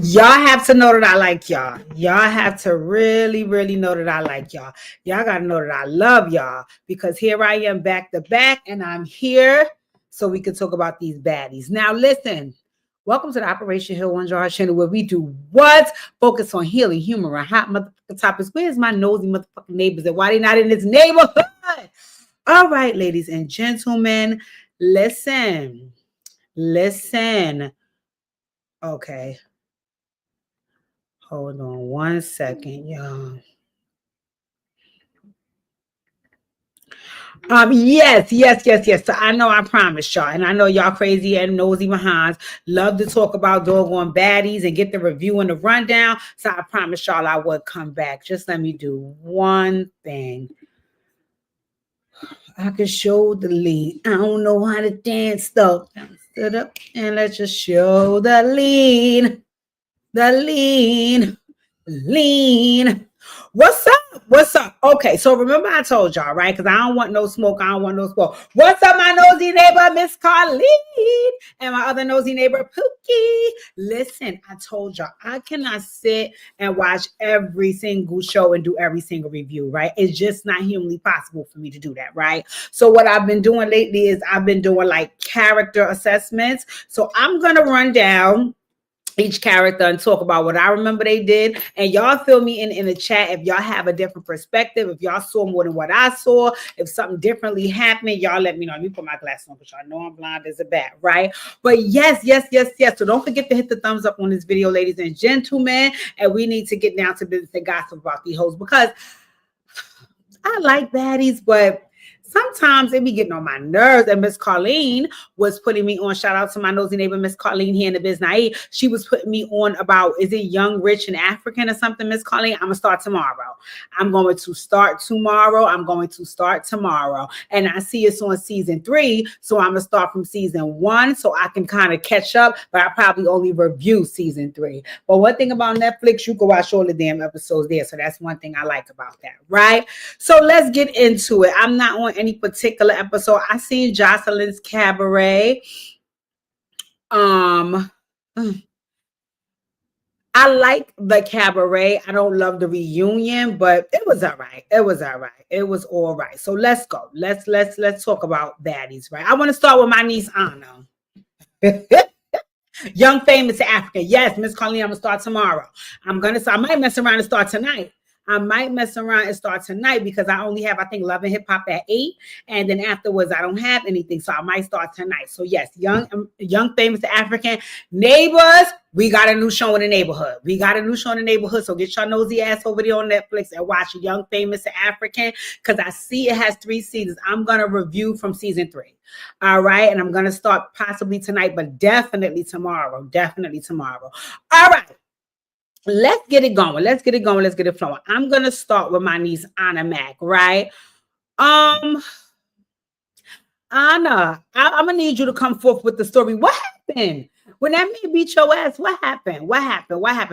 Y'all have to know that I like y'all. Y'all have to really, really know that I like y'all. Y'all got to know that I love y'all because here I am back to back and I'm here so we can talk about these baddies. Now, listen, welcome to the Operation Hill One Jar channel where we do what? Focus on healing, humor, and hot motherfucking topics. Where's my nosy motherfucking neighbors and why they not in this neighborhood? All right, ladies and gentlemen, listen. Okay. Hold on 1 second, y'all. Yes. So I know I promised y'all, and I know y'all crazy and nosy behinds love to talk about doggone baddies and get the review and the rundown. So I promised y'all I would come back. Just let me do one thing. I can show the lead. I don't know how to dance though. Stood up and let's just show the lean. The lean. What's up? Okay, so remember I told y'all, right? Because I don't want no smoke. What's up, my nosy neighbor, Miss Carlene, and my other nosy neighbor, Pookie? Listen, I told y'all I cannot sit and watch every single show and do every single review, right? It's just not humanly possible for me to do that, right? So what I've been doing lately is I've been doing like character assessments. So I'm gonna run down each character and talk about what I remember they did. And y'all fill me in the chat if y'all have a different perspective, if y'all saw more than what I saw, if something differently happened, y'all let me know. Let me put my glasses on because y'all know I'm blind as a bat, right? But yes. So don't forget to hit the thumbs up on this video, ladies and gentlemen. And we need to get down to business and gossip about these hoes because I like baddies, but sometimes it be getting on my nerves. And Miss Carlene was putting me on. Shout out to my nosy neighbor, Miss Carlene here in the biz naive. She was putting me on about, is it Young, Rich, and African or something, Miss Carlene? I'm going to start tomorrow. And I see it's on season 3. So I'm going to start from season 1 so I can kind of catch up. But I probably only review season 3. But one thing about Netflix, you can watch all the damn episodes there. So that's one thing I like about that, right? So let's get into it. I'm not on any particular episode. I seen Jocelyn's Cabaret. I like the Cabaret. I don't love the reunion, but it was all right. It was all right. So let's go. Let's talk about baddies, right? I want to start with my niece Anna. Young, famous African. Yes, Miss Carlene, I'm gonna start tomorrow. I might mess around and start tonight. Because I only have, I think, Love and Hip Hop at 8. And then afterwards, I don't have anything. So I might start tonight. So yes, young, famous African. Neighbors, we got a new show in the neighborhood. So get your nosy ass over there on Netflix and watch Young, Famous African. Because I see it has 3 seasons. I'm going to review from season 3. All right. And I'm going to start possibly tonight, but definitely tomorrow. All right. Let's get it going. Let's get it flowing. I'm going to start with my niece, Anna Mac, right? Anna, I'm going to need you to come forth with the story. What happened? When that man beat your ass, what happened?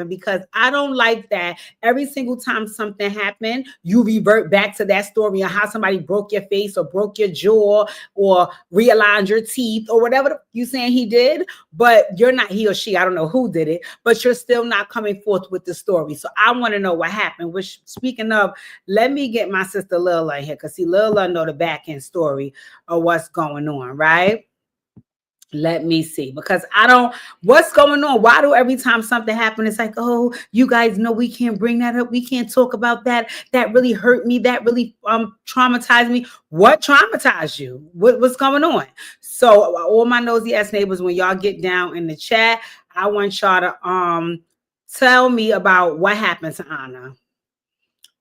Because I don't like that every single time something happened, you revert back to that story of how somebody broke your face or broke your jaw or realigned your teeth or whatever you saying he did, but you're not he or she. I don't know who did it, but you're still not coming forth with the story. So I want to know what happened. Which, speaking of, let me get my sister Lila in here because see, Lila know the back end story of what's going on, right? Let me see, because what's going on? Why do every time something happens, it's like, oh, you guys know we can't bring that up. We can't talk about that. That really hurt me. That really traumatized me. What traumatized you? What's going on? So all my nosy ass neighbors, when y'all get down in the chat, I want y'all to tell me about what happened to Anna.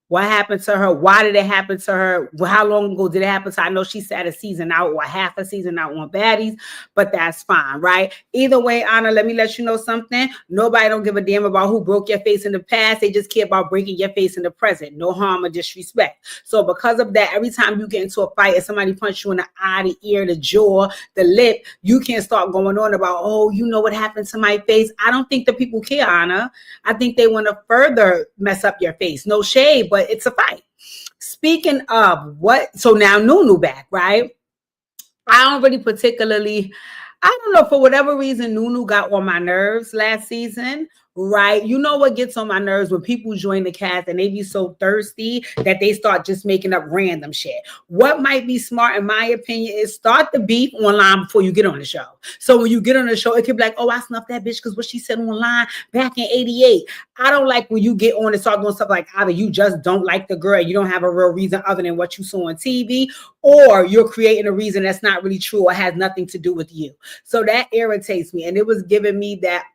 What happened to her? Why did it happen to her? How long ago did it happen to her? I know she sat a season out or half a season out on Baddies, but that's fine, right? Either way, Anna, let me let you know something. Nobody don't give a damn about who broke your face in the past. They just care about breaking your face in the present. No harm or disrespect. So because of that, every time you get into a fight and somebody punch you in the eye, the ear, the jaw, the lip, you can't start going on about, oh, you know what happened to my face. I don't think the people care, Anna. I think they want to further mess up your face. No shade, but it's a fight. Speaking of so now Nunu back, right? I don't know, for whatever reason, Nunu got on my nerves last season, right? You know what gets on my nerves when people join the cast and they be so thirsty that they start just making up random shit. What might be smart, in my opinion, is start the beef online before you get on the show. So when you get on the show, it could be like, oh, I snuffed that bitch because what she said online back in 88. I don't like when you get on and start doing stuff like either you just don't like the girl and you don't have a real reason other than what you saw on TV, or you're creating a reason that's not really true or has nothing to do with you. So that irritates me. And it was giving me that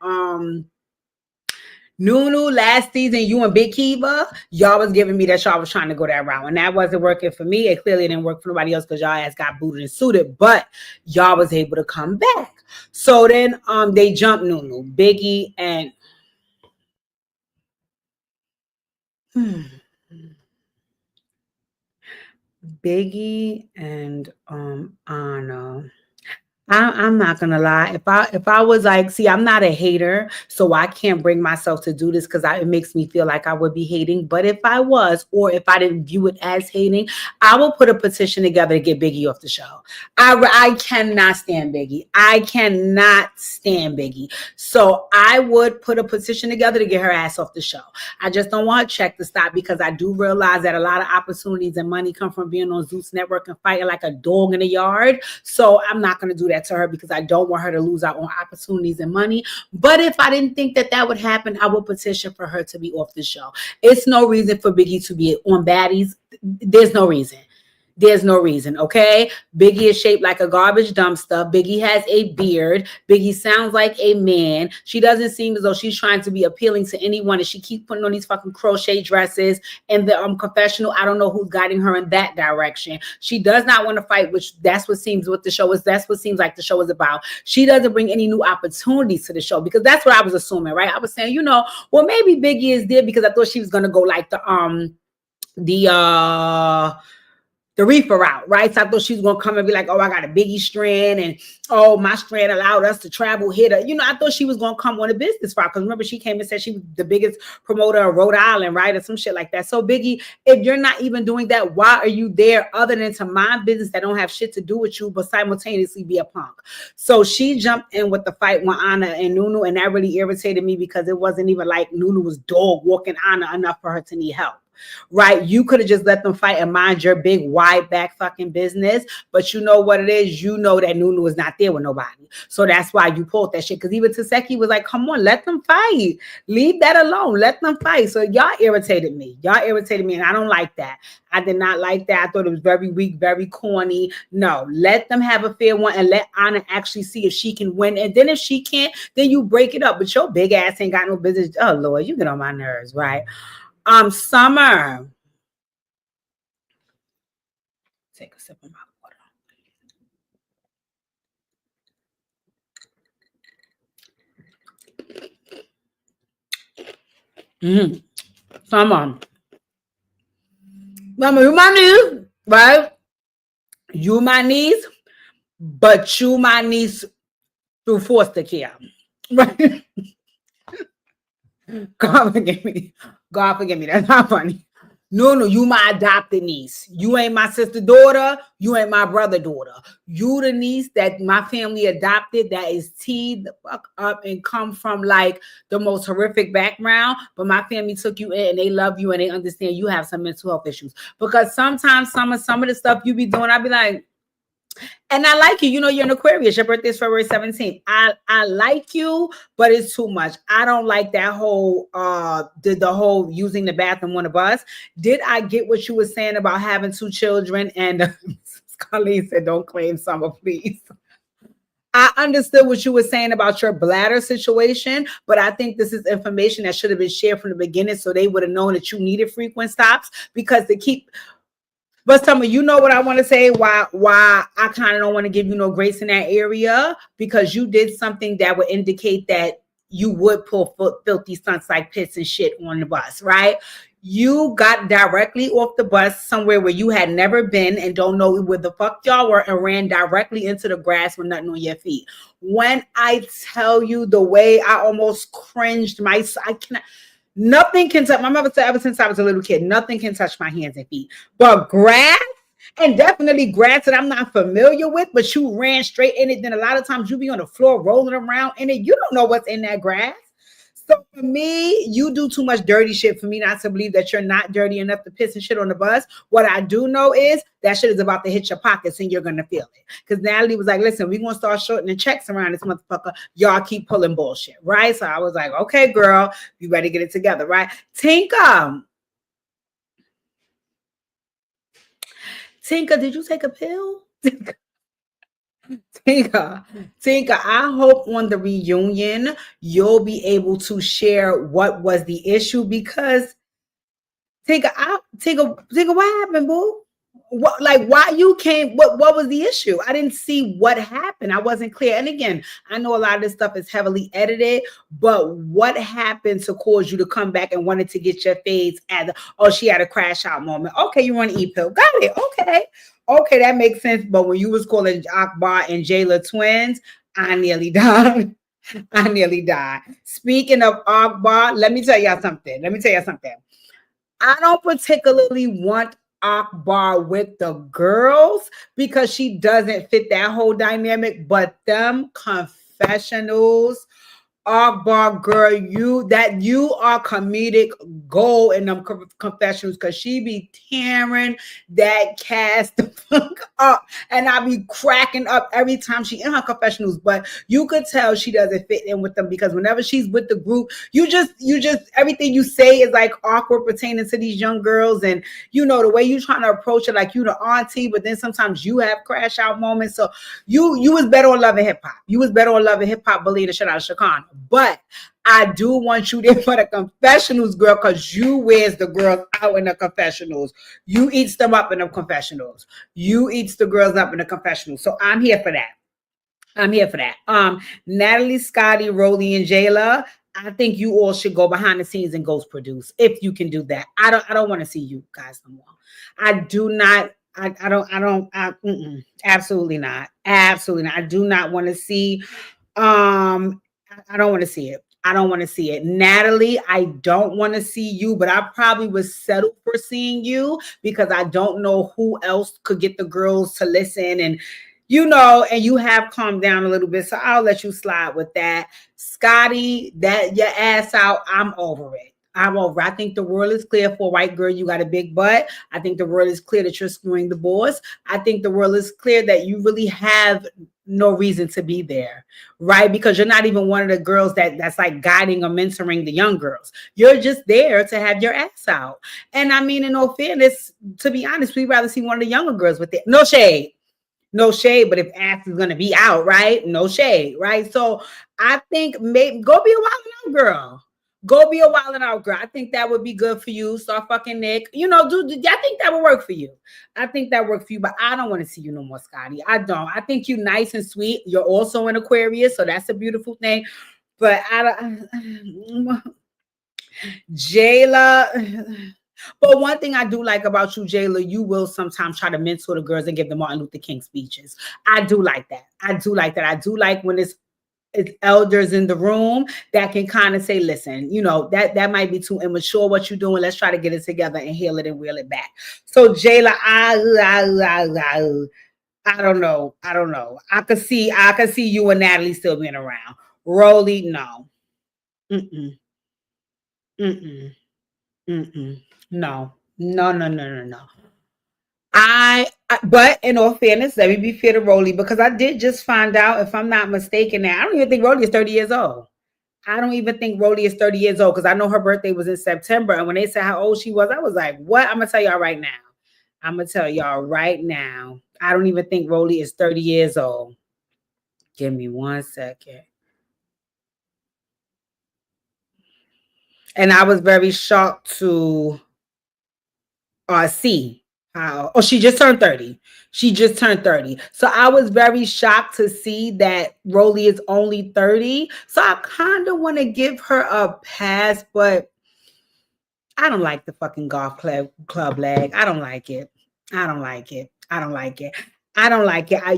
Nunu last season, you and Big Kiva, y'all was giving me that y'all was trying to go that route. And that wasn't working for me. It clearly didn't work for nobody else because y'all ass got booted and suited, but y'all was able to come back. So then they jumped Nunu, Biggie, and Biggie and Anna. I'm not gonna lie. If I was like, see, I'm not a hater, so I can't bring myself to do this because it makes me feel like I would be hating. But if I was, or if I didn't view it as hating, I will put a petition together to get Biggie off the show. I cannot stand Biggie. I cannot stand Biggie. So I would put a petition together to get her ass off the show. I just don't want her check to stop because I do realize that a lot of opportunities and money come from being on Zeus Network and fighting like a dog in the yard. So I'm not gonna do that to her because I don't want her to lose out on opportunities and money. But if I didn't think that would happen, I would petition for her to be off the show. It's no reason for Biggie to be on Baddies. There's no reason. There's no reason, okay? Biggie is shaped like a garbage dumpster. Biggie has a beard. Biggie sounds like a man. She doesn't seem as though she's trying to be appealing to anyone, and she keeps putting on these fucking crochet dresses and the confessional. I don't know who's guiding her in that direction. She does not want to fight, which that's what seems what the show is. That's what seems like the show is about. She doesn't bring any new opportunities to the show because that's what I was assuming, right? I was saying, well, maybe Biggie is there because I thought she was gonna go like the reefer route, right? So I thought she was going to come and be like, oh, I got a Biggie strand and, oh, my strand allowed us to travel here. I thought she was going to come on a business route because remember she came and said she was the biggest promoter of Rhode Island, right? Or some shit like that. So Biggie, if you're not even doing that, why are you there other than to mind business that don't have shit to do with you, but simultaneously be a punk? So she jumped in with the fight with Anna and Nunu, and that really irritated me because it wasn't even like Nunu was dog walking Anna enough for her to need help. Right? You could have just let them fight and mind your big wide back fucking business. But you know what it is? You know that Nunu was not there with nobody. So that's why you pulled that shit. Because even Taseki was like, come on, let them fight. Leave that alone. Let them fight. So y'all irritated me. And I don't like that. I did not like that. I thought it was very weak, very corny. No, let them have a fair one and let Anna actually see if she can win. And then if she can't, then you break it up. But your big ass ain't got no business. Oh, Lord, you get on my nerves, right? Summer. Take a sip of my water. Summer. Mama, you my niece, right? You my niece, but you my niece through foster care. Right? God forgive me. That's not funny. No, you my adopted niece. You ain't my sister daughter. You ain't my brother daughter. You the niece that my family adopted that is teed the fuck up and come from like the most horrific background. But my family took you in and they love you and they understand you have some mental health issues. Because sometimes some of the stuff you be doing, I be like, and I like you. You're an Aquarius. Your birthday is February 17th. I like you, but it's too much. I don't like that whole the whole using the bathroom on the bus. Did I get what you were saying about having two children? And Colleen said, don't claim Summer, please. I understood what you were saying about your bladder situation, but I think this is information that should have been shared from the beginning so they would have known that you needed frequent stops because they keep. But tell me, you know what I want to say? Why I kind of don't want to give you no grace in that area because you did something that would indicate that you would pull filthy stunts like piss and shit on the bus, right? You got directly off the bus somewhere where you had never been and don't know where the fuck y'all were and ran directly into the grass with nothing on your feet. When I tell you the way I almost cringed, I cannot. Nothing can touch. My mother said ever since I was a little kid, nothing can touch my hands and feet. But grass, and definitely grass that I'm not familiar with, but you ran straight in it. Then a lot of times you be on the floor rolling around in it. You don't know what's in that grass. So for me, you do too much dirty shit for me not to believe that you're not dirty enough to piss and shit on the bus. What I do know is that shit is about to hit your pockets and you're gonna feel it. Because Natalie was like, listen, we're gonna start shorting the checks around this motherfucker. Y'all keep pulling bullshit, right? So I was like, okay, girl, you better get it together, right? Tinka, did you take a pill? Tinka, I hope on the reunion you'll be able to share what was the issue because Tinka, what happened, boo? What like why you came? What was the issue? I didn't see what happened. I wasn't clear. And again, I know a lot of this stuff is heavily edited, but what happened to cause you to come back and wanted to get your fades at the oh, she had a crash out moment. Okay, you want to eat pill. Got it. Okay. Okay, that makes sense. But when you was calling Akbar and Jayla twins, I nearly died. I nearly died. Speaking of Akbar, let me tell y'all something. I don't particularly want Akbar with the girls because she doesn't fit that whole dynamic, but them confessionals, Akbar girl, you are comedic gold in them confessionals because she be tearing that cast the fuck up, and I be cracking up every time she in her confessionals. But you could tell she doesn't fit in with them because whenever she's with the group, you just everything you say is like awkward pertaining to these young girls, and you know the way you trying to approach it like you the auntie, but then sometimes you have crash out moments. So you was better on Love and Hip Hop. You was better on Love and Hip Hop, bullying the shit out of Shakana. But I do want you there for the confessionals, girl, because you wears the girls out in the confessionals. You eats them up in the confessionals. You eats the girls up in the confessionals. So I'm here for that. Natalie, Scotty, Rolly, and Jayla. I think you all should go behind the scenes and ghost produce if you can do that. I don't want to see you guys no more. I do not. Absolutely not. Absolutely not. I do not want to see. I don't want to see it. I don't want to see it. Natalie, I don't want to see you, but I probably would settle for seeing you because I don't know who else could get the girls to listen and and you have calmed down a little bit. So I'll let you slide with that. Scotty, that your ass out. I'm over it. I'm over. I think the world is clear for a white girl. You got a big butt. I think the world is clear that you're screwing the boss. I think the world is clear that you really have no reason to be there, right? Because you're not even one of the girls that's like guiding or mentoring the young girls. You're just there to have your ass out. And I mean, in all fairness, to be honest, we'd rather see one of the younger girls with it. No shade. No shade, but if ass is gonna be out, right? No shade, right? So I think maybe go be a wild out girl. Go be a wild and out girl. I think that would be good for you. Start fucking Nick. I think that would work for you. I think that worked for you, but I don't want to see you no more, Scotty. I don't. I think you're nice and sweet. You're also an Aquarius, so that's a beautiful thing. But I don't. Jayla. But one thing I do like about you, Jayla, you will sometimes try to mentor the girls and give them Martin Luther King speeches. I do like that. I do like when it's elders in the room that can kind of say, listen, that might be too immature what you're doing. Let's try to get it together and heal it and wheel it back. So Jayla, I don't know. I could see you and Natalie still being around. Rolly, no. Mm-mm. Mm-mm. Mm-mm. No. No. But in all fairness, let me be fair to Rolly because I did just find out, if I'm not mistaken, now I don't even think Rolly is 30 years old. I don't even think Rolly is 30 years old because I know her birthday was in September. And when they said how old she was, I was like, what? I'm going to tell y'all right now. I don't even think Rolly is 30 years old. Give me 1 second. And I was very shocked to see how, she just turned 30. So I was very shocked to see that Rolly is only 30. So I kind of want to give her a pass, but I don't like the fucking golf club leg. I don't like it.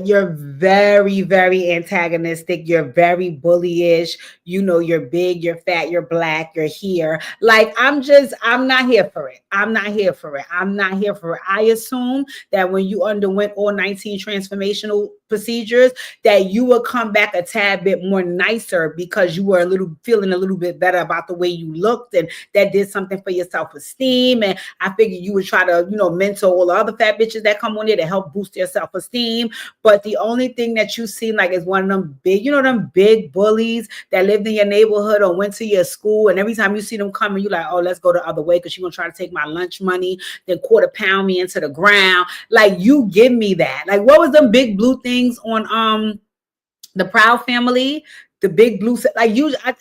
You're very, very antagonistic. You're very bullyish. You're big, you're fat, you're black, you're here. Like, I'm not here for it. I assume that when you underwent all 19 transformational procedures, that you will come back a tad bit more nicer because you were feeling a little bit better about the way you looked, and that did something for your self-esteem. And I figured you would try to, mentor all the other fat bitches that come on there to help boost their self-esteem. But the only thing that you seem like is one of them big, them big bullies that lived in your neighborhood or went to your school, and every time you see them coming, you're like, oh, let's go the other way because she's gonna try to take my lunch money, then quarter pound me into the ground. Like, you give me that. Like, what was them big blue things on the Proud Family? The big blue, like,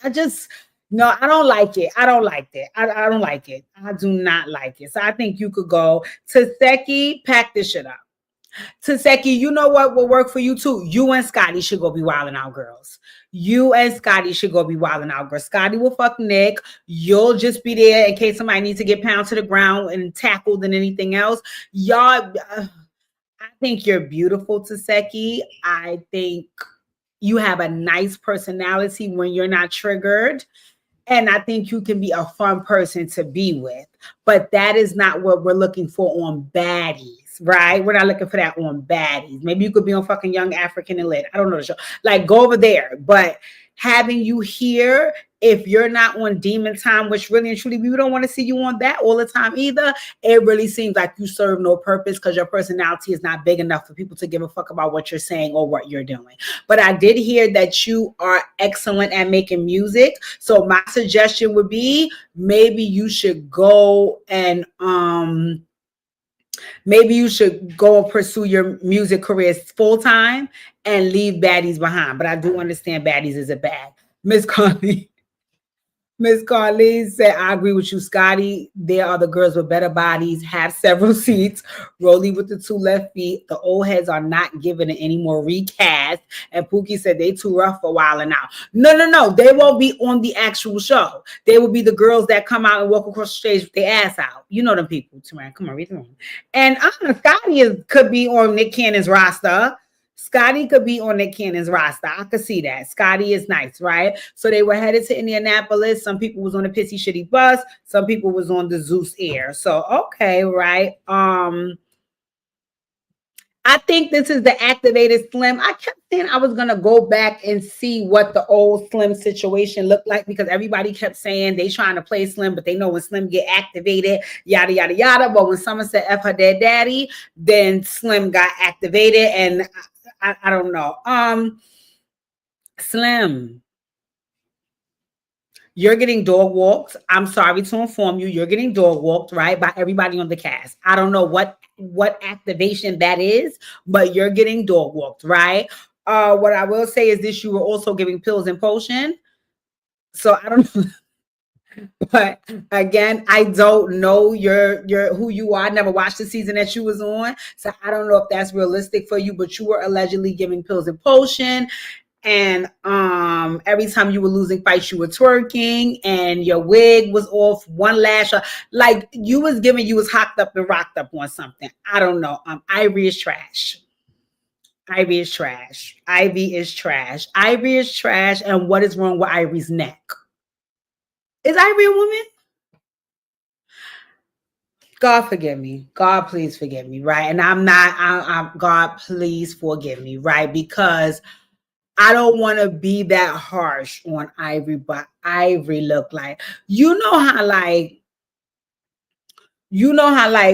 I just, no, I don't like it. I don't like that. I don't like it. I do not like it. So I think you could go to Seki, pack this shit up. Taseki, you know what will work for you too? You and Scotty should go be wilding out, girls. You and Scotty should go be wilding out, girls. Scotty will fuck Nick. You'll just be there in case somebody needs to get pounded to the ground and tackled and anything else. Y'all, I think you're beautiful, Taseki. I think you have a nice personality when you're not triggered. And I think you can be a fun person to be with. But that is not what we're looking for on Baddies, right? We're not looking for that on Baddies. Maybe you could be on fucking Young African and Lit. I don't know the show. Like, go over there. But having you here, if you're not on Demon Time, which really and truly, we don't want to see you on that all the time either. It really seems like you serve no purpose because your personality is not big enough for people to give a fuck about what you're saying or what you're doing. But I did hear that you are excellent at making music. So my suggestion would be maybe you should go and pursue your music career full time and leave Baddies behind. But I do understand Baddies is a bag. Miss Carly. Miss Carly said, I agree with you, Scotty. There are the girls with better bodies, have several seats, Rolly with the 2 left feet. The old heads are not giving it any more recast. And Pookie said they too rough for a while now. No. They won't be on the actual show. They will be the girls that come out and walk across the stage with their ass out. You know them people, Tamara. Come on, read them. And Scotty could be on Nick Cannon's roster. Scotty could be on Nick Cannon's roster. I could see that. Scotty is nice, right? So they were headed to Indianapolis. Some people was on the Pissy Shitty bus. Some people was on the Zeus Air. So, okay, right. I think this is the activated Slim. I kept saying I was going to go back and see what the old Slim situation looked like because everybody kept saying they trying to play Slim, but they know when Slim get activated, yada, yada, yada. But when someone said F her dead daddy, then Slim got activated and I don't know. Slim, you're getting dog walked. I'm sorry to inform you, you're getting dog walked, right, by everybody on the cast. I don't know what activation that is, but you're getting dog walked, right? What I will say is this: you were also giving pills and potion. So I don't know. But again, I don't know your who you are. I never watched the season that you was on, so I don't know if that's realistic for you. But you were allegedly giving pills and potion, and every time you were losing fights, you were twerking, and your wig was off one lash. Like you was hocked up and rocked up on something. I don't know. Ivy is trash. Ivy is trash. Ivy is trash. Ivy is trash. And what is wrong with Ivy's neck? Is Ivy a woman? God forgive me. God, please forgive me, right? And I'm God, please forgive me, right? Because I don't want to be that harsh on Ivory, but Ivory looked like, you know how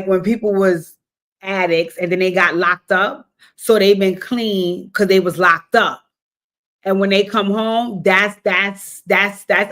when people was addicts and then they got locked up, so they've been clean because they was locked up. And when they come home, that's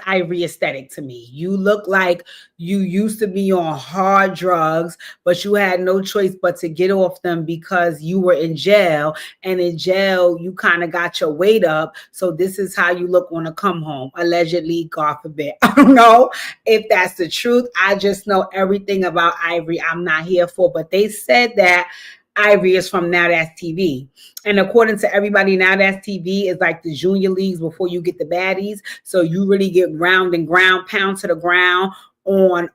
Ivory aesthetic to me. You look like you used to be on hard drugs, but you had no choice but to get off them because you were in jail. And in jail, you kind of got your weight up. So this is how you look on a come home. Allegedly, God forbid. I don't know if that's the truth. I just know everything about Ivory I'm not here for. But they said that Ivory is from Now That's TV. And according to everybody, Now That's TV is like the junior leagues before you get the baddies. So you really get ground and ground, pound to the ground on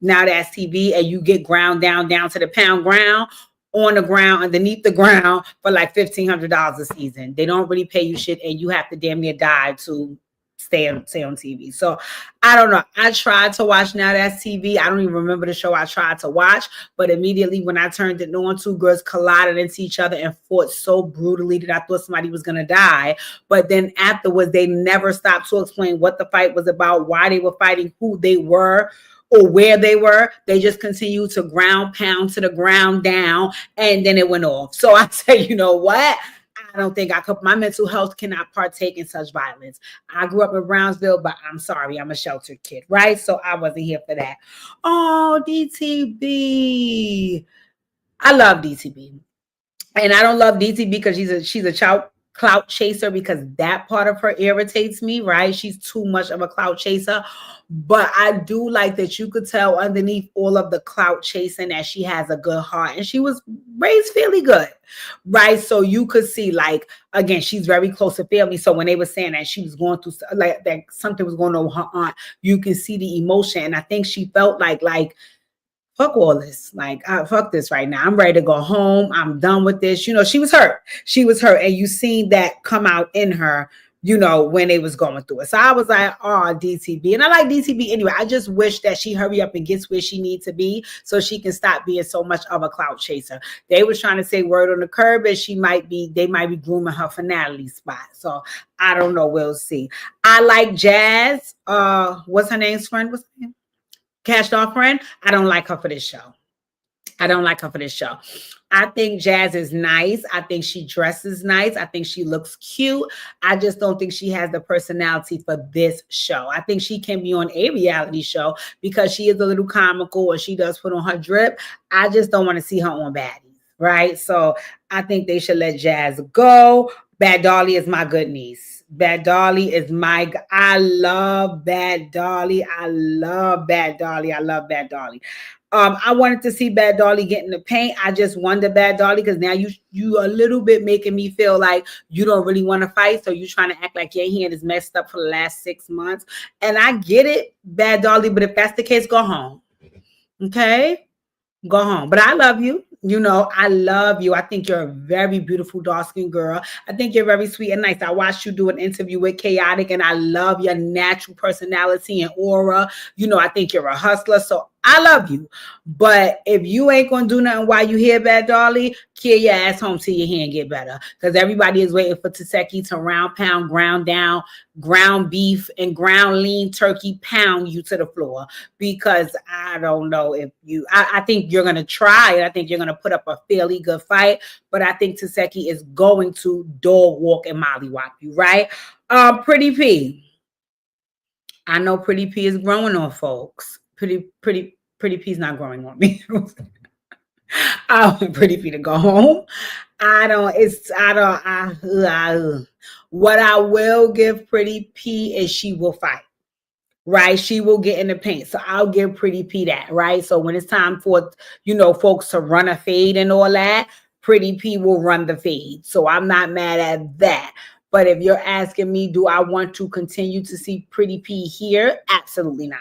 Now That's TV, and you get ground down to the pound ground on the ground, underneath the ground for like $1,500 a season. They don't really pay you shit, and you have to damn near die to stay on TV. So I don't know. I tried to watch Now That's TV. I don't even remember the show I tried to watch, but immediately when I turned it on, two girls collided into each other and fought so brutally that I thought somebody was gonna die. But then afterwards, they never stopped to explain what the fight was about, why they were fighting, who they were, or where they were. They just continued to ground pound to the ground down, and then it went off. So I say, you know what? I don't think I could. My mental health cannot partake in such violence. I grew up in Brownsville, but I'm sorry, I'm a sheltered kid, right? So I wasn't here for that. Oh, DTB. I love DTB. And I don't love DT because she's a clout chaser, because that part of her irritates me, right? She's too much of a clout chaser. But I do like that you could tell underneath all of the clout chasing that she has a good heart, and she was raised fairly good, right? So you could see, like, again, she's very close to family. So when they were saying that she was going through, like, that something was going on with her aunt, you can see the emotion. And I think she felt like fuck all this. Like, fuck this right now. I'm ready to go home. I'm done with this. You know, she was hurt. She was hurt. And you seen that come out in her, you know, when they was going through it. So I was like, oh, DTB. And I like DTB anyway. I just wish that she hurry up and gets where she needs to be so she can stop being so much of a clout chaser. They was trying to say word on the curb, and they might be grooming her for Natalie's spot. So I don't know. We'll see. I like Jazz. What's her name's friend? What's her name? Cashed Off Friend. I don't like her for this show. I don't like her for this show. I think Jazz is nice. I think she dresses nice. I think she looks cute. I just don't think she has the personality for this show. I think she can be on a reality show because she is a little comical and she does put on her drip. I just don't want to see her on Baddies, right? So I think they should let Jazz go. Bad Dolly is my good niece. Bad Dolly is I love Bad Dolly. I love Bad Dolly. I love Bad Dolly. I wanted to see Bad Dolly get in the paint. I just wonder, Bad Dolly, because now you a little bit making me feel like you don't really want to fight. So you're trying to act like your hand is messed up for the last 6 months. And I get it, Bad Dolly, but if that's the case, go home. Okay? Go home. But I love you. You know, I love you. I think you're a very beautiful, dark-skinned girl. I think you're very sweet and nice. I watched you do an interview with Chaotic, and I love your natural personality and aura. You know, I think you're a hustler. So I love you. But if you ain't going to do nothing while you here, Bad Dolly, kill your ass home till your hand get better. Because everybody is waiting for Taseki to round pound, ground down, ground beef, and ground lean turkey pound you to the floor. Because I don't know if I think you're going to try. I think you're going to put up a fairly good fight. But I think Taseki is going to dog walk and mollywop you, right? Pretty P. I know Pretty P is growing on folks. Pretty P's not growing on me. I want Pretty P to go home. What I will give Pretty P is she will fight, right? She will get in the paint. So I'll give Pretty P that, right? So when it's time for, folks to run a fade and all that, Pretty P will run the fade. So I'm not mad at that. But if you're asking me, do I want to continue to see Pretty P here? Absolutely not.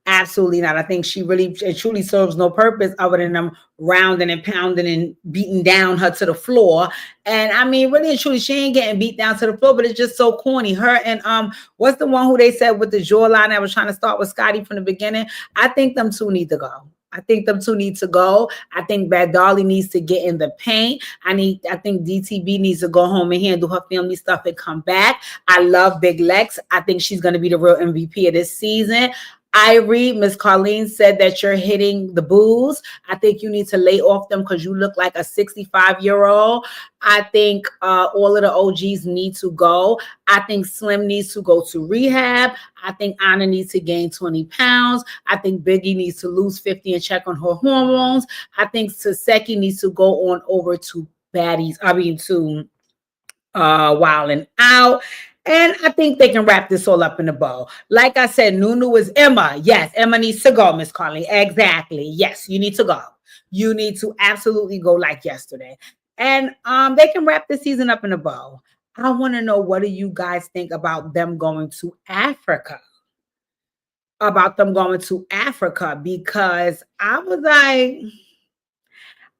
Absolutely not. I think she really and truly serves no purpose other than them rounding and pounding and beating down her to the floor. And I mean, really and truly, she ain't getting beat down to the floor, but it's just so corny. Her and what's the one who they said with the jawline that was trying to start with Scotty from the beginning? I think them two need to go. I think them two need to go. I think Bad Dolly needs to get in the paint. I think DTB needs to go home and handle her family stuff and come back. I love Big Lex. I think she's going to be the real MVP of this season. Irie, Miss Colleen said that you're hitting the booze. I think you need to lay off them because you look like a 65-year-old. I think all of the OGs need to go. I think Slim needs to go to rehab. I think Anna needs to gain 20 pounds. I think Biggie needs to lose 50 and check on her hormones. I think Taseki needs to go on over to to Wild and Out. And I think they can wrap this all up in a bow. Like I said, Nunu is Emma. Yes, Emma needs to go, Miss Carly. Exactly. Yes, you need to go. You need to absolutely go like yesterday. And they can wrap the season up in a bow. I want to know, what do you guys think about them going to Africa? Because I was like,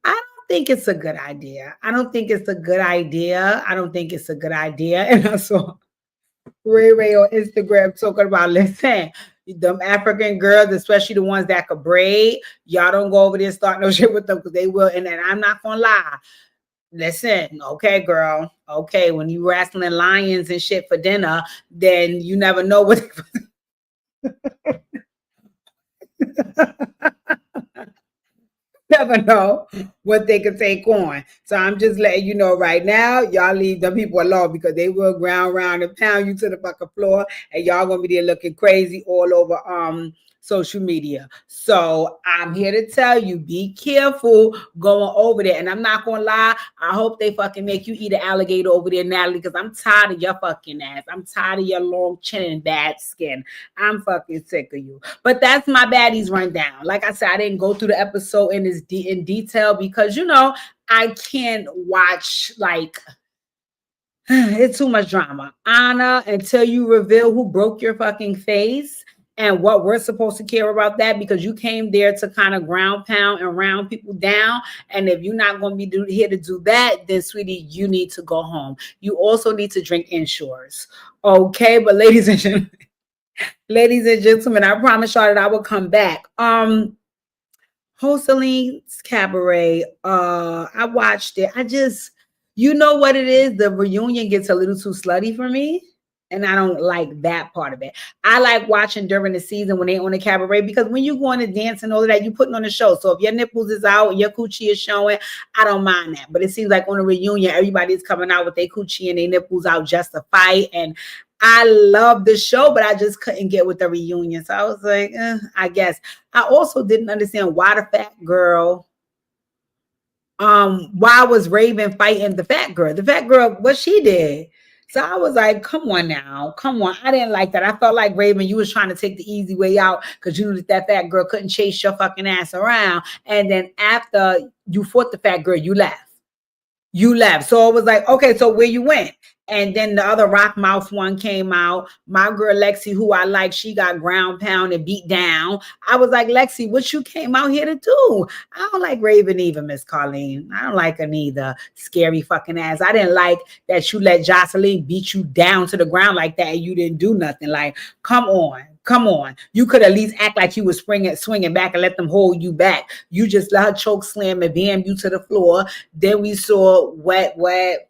I don't think it's a good idea. And I saw Ray on Instagram talking about, listen, them African girls, especially the ones that could braid, y'all don't go over there and start no shit with them because they will. And then I'm not gonna lie. Listen, okay, girl. Okay, when you wrestling lions and shit for dinner, then you never know what never know what they could take on. So I'm just letting you know right now, y'all leave them people alone because they will ground round and pound you to the fucking floor, and y'all gonna be there looking crazy all over social media. So I'm here to tell you, be careful going over there. And I'm not gonna lie, I hope they fucking make you eat an alligator over there, Natalie, because I'm tired of your fucking ass. I'm tired of your long chin and bad skin. I'm fucking sick of you. But that's my baddies rundown. Like I said, I didn't go through the episode in detail because I can't watch like it's too much drama. Anna, until you reveal who broke your fucking face and what we're supposed to care about that, because you came there to kind of ground pound and round people down. And if you're not going to be here to do that, then sweetie, you need to go home. You also need to drink Ensures. Okay, but ladies and gentlemen, I promise y'all that I will come back. Hosteline's Cabaret. I watched it. You know what it is? The reunion gets a little too slutty for me. And I don't like that part of it. I like watching during the season when they on the cabaret, because when you going to dance and all of that, you putting on a show. So if your nipples is out, your coochie is showing, I don't mind that. But it seems like on a reunion, everybody's coming out with their coochie and their nipples out just to fight. And I love the show, but I just couldn't get with the reunion. So I was like, I guess. I also didn't understand why the fat girl, why was Raven fighting the fat girl? The fat girl, what she did. So I was like, come on now, come on. I didn't like that. I felt like, Raven, you was trying to take the easy way out because you knew that fat girl couldn't chase your fucking ass around. And then after you fought the fat girl, you left. So it was like, okay, so where you went? And then the other rock mouth one came out. My girl Lexi, who I like, she got ground pound and beat down. I was like, Lexi, what you came out here to do? I don't like Raven either, Miss Colleen. I don't like her neither. Scary fucking ass. I didn't like that you let Jocelyn beat you down to the ground like that and you didn't do nothing. Like, come on. Come on. You could at least act like you was swinging back and let them hold you back. You just let her choke slam and bam you to the floor. Then we saw wet. Wet.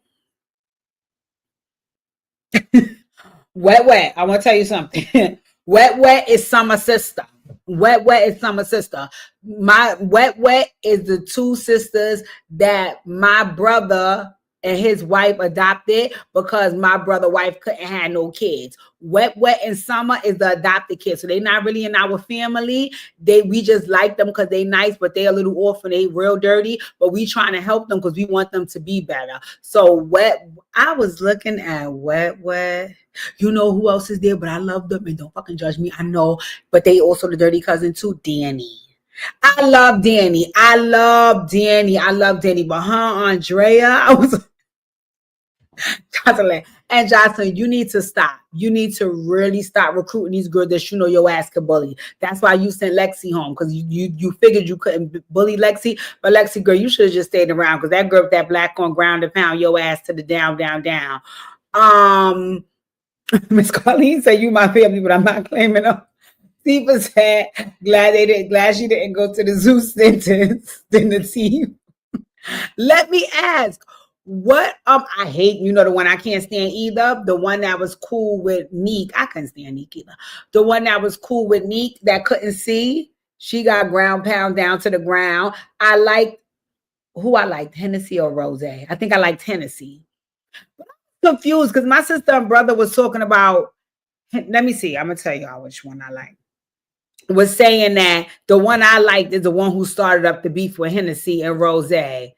I want to tell you something. Wet is Summer sister. Wet is Summer sister. My Wet is the two sisters that my brother and his wife adopted because my brother wife couldn't have no kids. Wet and Summer is the adopted kids. So they're not really in our family. We just like them because they nice, but they a little orphan. They real dirty, but we trying to help them because we want them to be better. So I was looking at Wet. You know who else is there, but I love them and don't fucking judge me. I know, but they also the dirty cousin too, Danny. I love Danny. But Andrea, I was Jocelyn. And Jocelyn, you need to stop. You need to really stop recruiting these girls that you know your ass can bully. That's why you sent Lexi home, because you figured you couldn't bully Lexi. But Lexi, girl, you should have just stayed around, because that girl with that black on ground and pound your ass to the down. Miss Colleen said, you my family, but I'm not claiming them. Sifa said, glad she didn't go to the zoo sentence than the team. Let me ask, what I hate, the one I can't stand either. The one that was cool with Neek. I couldn't stand Neek either. The one that was cool with Neek that couldn't see. She got ground pound down to the ground. I liked Hennessy or Rose. I think I liked Hennessy. I'm confused because my sister and brother was talking about. Let me see. I'm gonna tell y'all which one I like. Was saying that the one I liked is the one who started up the beef with Hennessy and Rose. And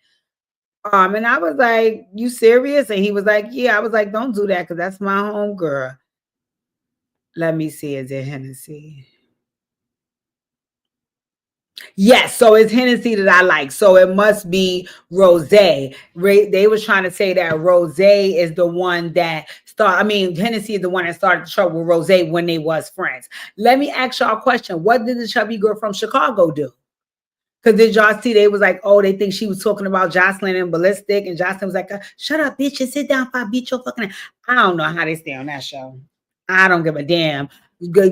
I was like, you serious? And he was like, yeah. I was like, don't do that because that's my home girl. Let me see. Is it Hennessy? Yes, so it's Hennessy that I like. So it must be Rose. They was trying to say that Rose is the one that Hennessy is the one that started the trouble with Rose when they was friends. Let me ask y'all a question. What did the chubby girl from Chicago do? Because did y'all see they was like, oh, they think she was talking about Jocelyn and Ballistic, and Jocelyn was like, shut up, bitch, and sit down if I beat your fucking ass. I don't know how they stay on that show. I don't give a damn.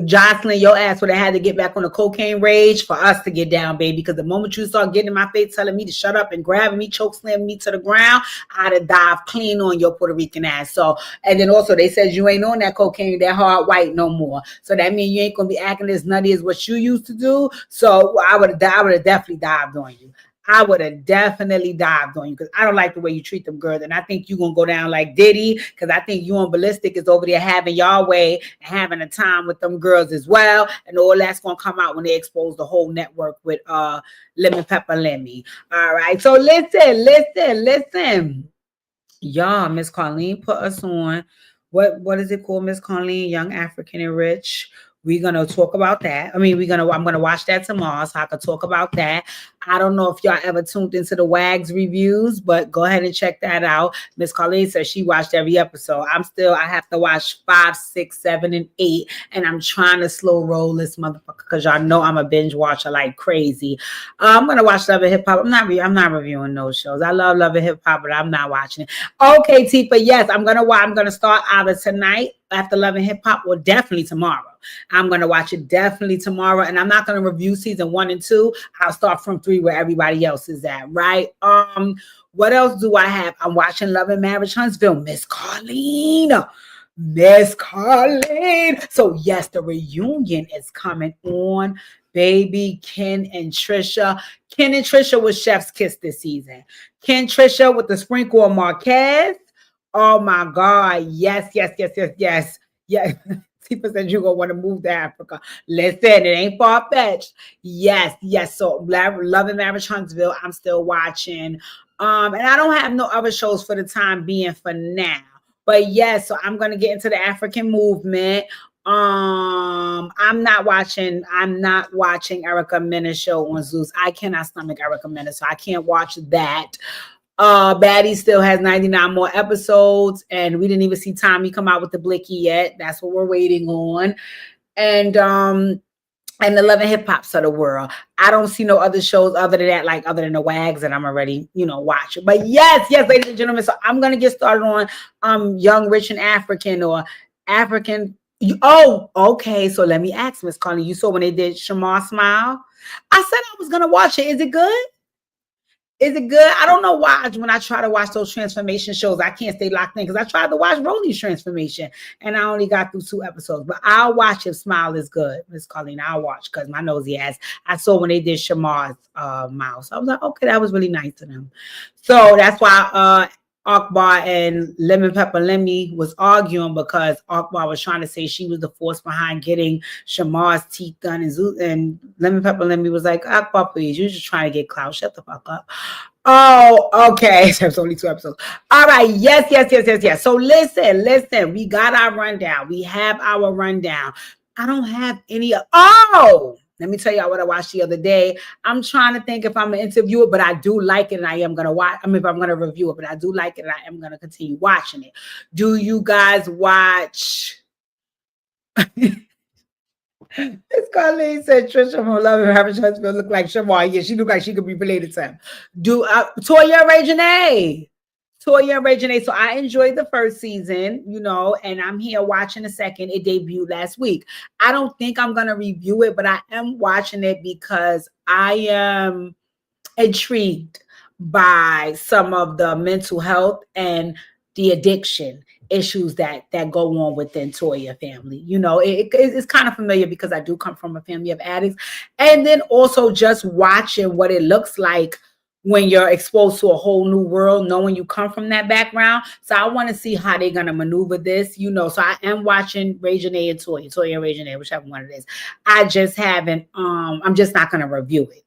Jocelyn, your ass would have had to get back on the cocaine rage for us to get down, baby. Because the moment you start getting in my face, telling me to shut up and grabbing me, choke slamming me to the ground, I'd have dived clean on your Puerto Rican ass. So, and then also they said you ain't on that cocaine, that hard white no more. So that means you ain't gonna be acting as nutty as what you used to do. So I would have definitely dived on you. I would have definitely dived on you because I don't like the way you treat them girls. And I think you're going to go down like Diddy because I think you and Ballistic is over there having y'all way and having a time with them girls as well. And all that's going to come out when they expose the whole network with Lemon Pepper Lemmy. All right. So listen. Y'all, Miss Colleen put us on. What is it called, Miss Colleen? Young African and Rich. We're gonna talk about that. I'm gonna watch that tomorrow so I can talk about that. I don't know if y'all ever tuned into the WAGs reviews, but go ahead and check that out. Miss Colleen says she watched every episode. I have to watch 5, 6, 7, and 8, and I'm trying to slow roll this motherfucker because y'all know I'm a binge watcher like crazy. I'm gonna watch Love and Hip Hop. I'm not reviewing those shows. I love Love and Hip Hop, but I'm not watching it. Okay, Tifa, yes, I'm gonna start either tonight after Love and Hip Hop or definitely tomorrow. I'm going to watch it definitely tomorrow. And I'm not going to review season 1 and 2. I'll start from 3 where everybody else is at, right? What else do I have? I'm watching Love and Marriage Huntsville. Miss Colleen. So yes, the reunion is coming on. Baby, Ken and Trisha. Ken and Trisha was chef's kiss this season. Ken Trisha with the sprinkle of Marquez. Oh my God. Yes. Yeah. People said you're going to want to move to Africa. Listen, it ain't far-fetched. Yes. So Love and Marriage Huntsville, I'm still watching. And I don't have no other shows for the time being for now. But yes, so I'm going to get into the African movement. I'm not watching Erica Mena's show on Zeus. I cannot stomach Erica Mena, so I can't watch that. Baddies still has 99 more episodes, and we didn't even see Tommy come out with the blicky yet. That's what we're waiting on. And the Love and Hip Hops of the world. I don't see no other shows other than that, like other than the WAGs that I'm already, watching. But yes, ladies and gentlemen. So I'm gonna get started on Young, Rich, and African or African. Oh, okay. So let me ask Miss Connie. You saw when they did Shamar Smile? I said I was gonna watch it. Is it good? Is it good? I don't know why when I try to watch those transformation shows, I can't stay locked in because I tried to watch Rolly's transformation and I only got through 2 episodes. But I'll watch if Smile is good, Miss Colleen. I'll watch because my nosy ass. I saw when they did Shamar's mouse. I was like, okay, that was really nice of them. So that's why Akbar and Lemon Pepper Lemmy was arguing because Akbar was trying to say she was the force behind getting Shamar's teeth done, and Lemon Pepper Lemmy was like, Akbar, please, you're just trying to get clout. Shut the fuck up. Oh, okay. There's only 2 episodes. All right. Yes. So listen. We got our rundown. We have our rundown. I don't have any. Let me tell y'all what I watched the other day. I'm trying to think if I'm going to interview it, but I do like it and I am going to watch. if I'm going to review it, but I do like it and I am going to continue watching it. Do you guys watch? Miss Colleen said Trisha from Love and Marriage Huntsville look like Shamar. Yeah, she look like she could be related to him. Toya Ray Janae. So I enjoyed the first season, and I'm here watching the second. It debuted last week. I don't think I'm going to review it, but I am watching it because I am intrigued by some of the mental health and the addiction issues that go on within Toya family. It's kind of familiar because I do come from a family of addicts. And then also just watching what it looks like when you're exposed to a whole new world, knowing you come from that background. So I want to see how they're going to maneuver this, So I am watching Ray Janae and Toya and Ray Janae, whichever one it is. I just haven't, I'm just not going to review it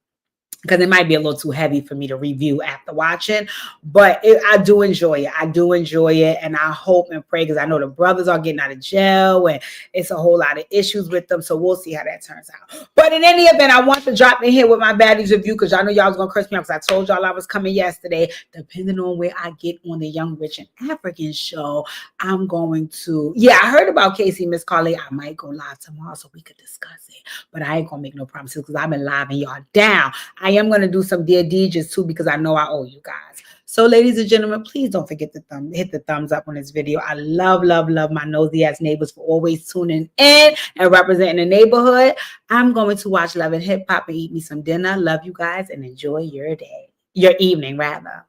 because it might be a little too heavy for me to review after watching, but I do enjoy it. And I hope and pray, because I know the brothers are getting out of jail and it's a whole lot of issues with them. So we'll see how that turns out. But in any event, I want to drop in here with my Baddies review because y'all know y'all was going to curse me out because I told y'all I was coming yesterday. Depending on where I get on the Young, Rich, and African show, I'm going to, I heard about Casey, Miss Carly. I might go live tomorrow so we could discuss it, but I ain't going to make no promises because I've been living y'all down. I am going to do some Dear DJs too, because I know I owe you guys. So, ladies and gentlemen, please don't forget to hit the thumbs up on this video. I love, love, love my nosy ass neighbors for always tuning in and representing the neighborhood. I'm going to watch Love and Hip Hop and eat me some dinner. Love you guys and enjoy your day, your evening rather.